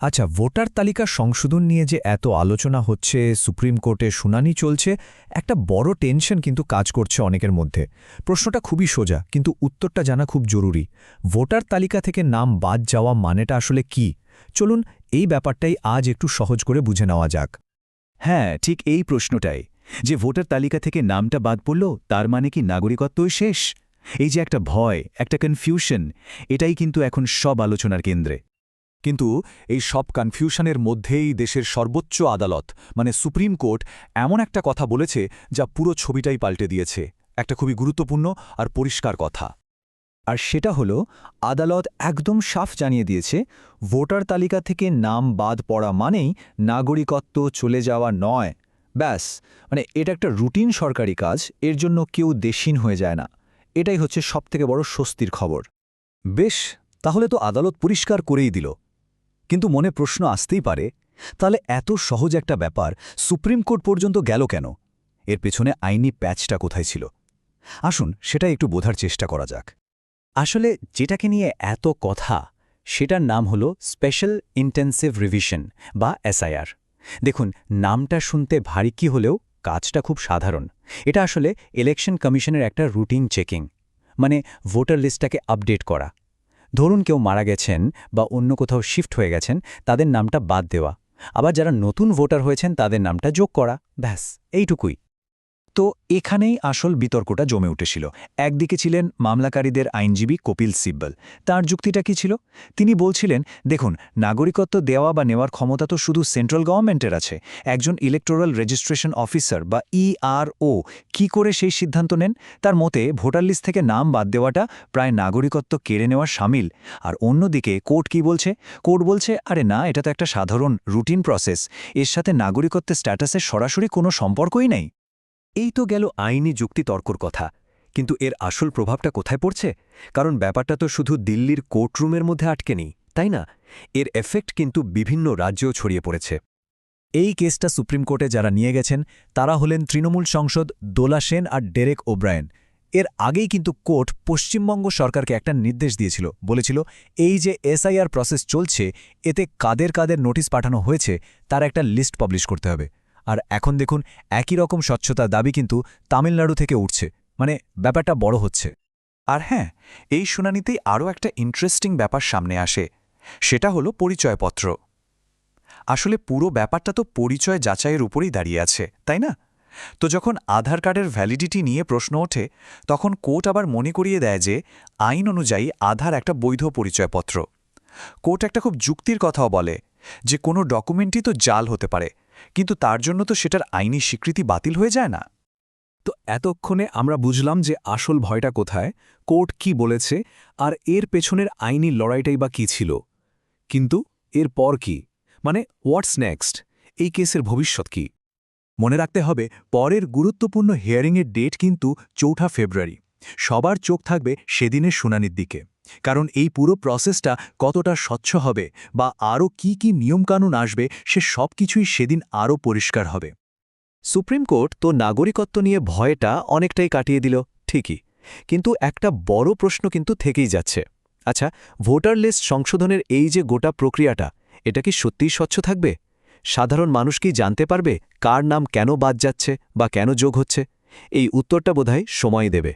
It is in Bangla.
আচ্ছা, ভোটার তালিকা সংশোধন নিয়ে যে এত আলোচনা হচ্ছে, সুপ্রিম কোর্টে শুনানি চলছে, একটা বড় টেনশন কিন্তু কাজ করছে অনেকের মধ্যে। প্রশ্নটা খুবই সোজা, কিন্তু উত্তরটা জানা খুব জরুরি। ভোটার তালিকা থেকে নাম বাদ যাওয়া মানেটা আসলে কি? চলুন এই ব্যাপারটাই আজ একটু সহজ করে বুঝে নেওয়া যাক। হ্যাঁ, ঠিক এই প্রশ্নটাই, যে ভোটার তালিকা থেকে নামটা বাদ পড়ল তার মানে কি নাগরিকত্বই শেষ? এই যে একটা ভয়, একটা কনফিউশন, এটাই কিন্তু এখন সব আলোচনার কেন্দ্রে। কিন্তু এই সব কনফিউশনের মধ্যেই দেশের সর্বোচ্চ আদালত মানে সুপ্রিম কোর্ট এমন একটা কথা বলেছে যা পুরো ছবিটাই পাল্টে দিয়েছে। একটা খুবই গুরুত্বপূর্ণ আর পরিষ্কার কথা। আর সেটা হলো, আদালত একদম সাফ জানিয়ে দিয়েছে, ভোটার তালিকা থেকে নাম বাদ পড়া মানেই নাগরিকত্ব চলে যাওয়া নয়। ব্যাস, মানে এটা একটা রুটিন সরকারি কাজ, এর জন্য কেউ দেশহীন হয়ে যায় না। এটাই হচ্ছে সবথেকে বড় স্বস্তির খবর। বেশ, তাহলে তো আদালত পরিষ্কার করেই দিল। কিন্তু মনে প্রশ্ন আসতেই পারে, তাহলে এত সহজ একটা ব্যাপার সুপ্রিম কোর্ট পর্যন্ত গেল কেন? এর পেছনে আইনি প্যাচটা কোথায় ছিল? আসুন সেটা একটু বোঝার চেষ্টা করা যাক। আসলে যেটাকে নিয়ে এত কথা, সেটার নাম হলো স্পেশাল ইন্টেন্সিভ রিভিশন বা এসআইআর। দেখুন, নামটা শুনতে ভারী কি হলেও কাজটা খুব সাধারণ। এটা আসলে ইলেকশন কমিশনের একটা রুটিন চেকিং, মানে ভোটার লিস্টটাকে আপডেট করা। ধরুন কেউ মারা গেছেন বা অন্য কোথাও শিফট হয়ে গেছেন, তাদের নামটা বাদ দেওয়া। আবার যারা নতুন ভোটার হয়েছেন তাদের নামটা যোগ করা, ব্যাস এইটুকুই। তো এখানেই আসল বিতর্কটা জমে উঠেছিল। একদিকে ছিলেন মামলাকারীদের আইনজীবী কপিল সিব্বল। তার যুক্তিটা কি ছিল? তিনি বলছিলেন, দেখুন, নাগরিকত্ব দেওয়া বা নেওয়ার ক্ষমতা তো শুধু সেন্ট্রাল গভর্নমেন্টের আছে। একজন ইলেকটোরাল রেজিস্ট্রেশন অফিসার বা ইআরও কি করে সেই সিদ্ধান্ত নেন? তার মতে ভোটার লিস্ট থেকে নাম বাদ দেওয়াটা প্রায় নাগরিকত্ব কেড়ে নেওয়ার শামিল। আর অন্যদিকে কোর্ট কি বলছে? কোর্ট বলছে, আরে না, এটা তো একটা সাধারণ রুটিন প্রসেস, এর সাথে নাগরিকত্বের স্ট্যাটাসের সরাসরি কোনো সম্পর্কই নেই। এই তো গেল আইনি যুক্তিতর্কর কথা, কিন্তু এর আসল প্রভাবটা কোথায় পড়ছে? কারণ ব্যাপারটা তো শুধু দিল্লির কোর্টরুমের মধ্যে আটকে নেই, তাই না? এর এফেক্ট কিন্তু বিভিন্ন রাজ্যেও ছড়িয়ে পড়েছে। এই কেসটা সুপ্রিম কোর্টে যারা নিয়ে গেছেন তারা হলেন তৃণমূল সাংসদ দোলা সেন আর ডেরেক ওব্রায়েন। এর আগেই কিন্তু কোর্ট পশ্চিমবঙ্গ সরকারকে একটা নির্দেশ দিয়েছিল, বলেছিল এই যে এসআইআর প্রসেস চলছে, এতে কাদের কাদের নোটিশ পাঠানো হয়েছে তার একটা লিস্ট পাবলিশ করতে হবে। আর এখন দেখুন, একই রকম স্বচ্ছতার দাবি কিন্তু তামিলনাড়ু থেকে উঠছে। মানে ব্যাপারটা বড় হচ্ছে। আর হ্যাঁ, এই শুনানিতেই আরও একটা ইন্টারেস্টিং ব্যাপার সামনে আসে। সেটা হলো পরিচয়পত্র। আসলে পুরো ব্যাপারটা তো পরিচয় যাচাইয়ের উপরেই দাঁড়িয়ে আছে, তাই না? তো যখন আধার কার্ডের ভ্যালিডিটি নিয়ে প্রশ্ন ওঠে, তখন কোর্ট আবার মনে করিয়ে দেয় যে আইন অনুযায়ী আধার একটা বৈধ পরিচয়পত্র। কোর্ট একটা খুব যুক্তির কথাও বলে যে কোনো ডকুমেন্টই তো জাল হতে পারে, কিন্তু তার জন্য তো সেটার আইনি স্বীকৃতি বাতিল হয়ে যায় না। তো এতক্ষণে আমরা বুঝলাম যে আসল ভয়টা কোথায়, কোর্ট কি বলেছে, আর এর পেছনের আইনি লড়াইটাই বা কী ছিল। কিন্তু এর পর কি, মানে হোয়াটস নেক্সট? এই কেসের ভবিষ্যৎ কি? মনে রাখতে হবে, পরের গুরুত্বপূর্ণ হিয়ারিংয়ের ডেট কিন্তু 4 ফেব্রুয়ারি। সবার চোখ থাকবে সেদিনের শুনানির দিকে। কারণ এই পুরো প্রসেসটা কতটা স্বচ্ছ হবে বা আরও কি নিয়মকানুন আসবে, সে সব কিছুই সেদিন আরও পরিষ্কার হবে। সুপ্রিম কোর্ট তো নাগরিকত্ব নিয়ে ভয়টা অনেকটাই কাটিয়ে দিল, ঠিকই, কিন্তু একটা বড় প্রশ্ন কিন্তু থেকেই যাচ্ছে। আচ্ছা, ভোটার লিস্ট সংশোধনের এই যে গোটা প্রক্রিয়াটা, এটা কি সত্যিই স্বচ্ছ থাকবে? সাধারণ মানুষ কি জানতে পারবে কার নাম কেন বাদ যাচ্ছে বা কেন যোগ হচ্ছে? এই উত্তরটা বোধহয় সময় দেবে।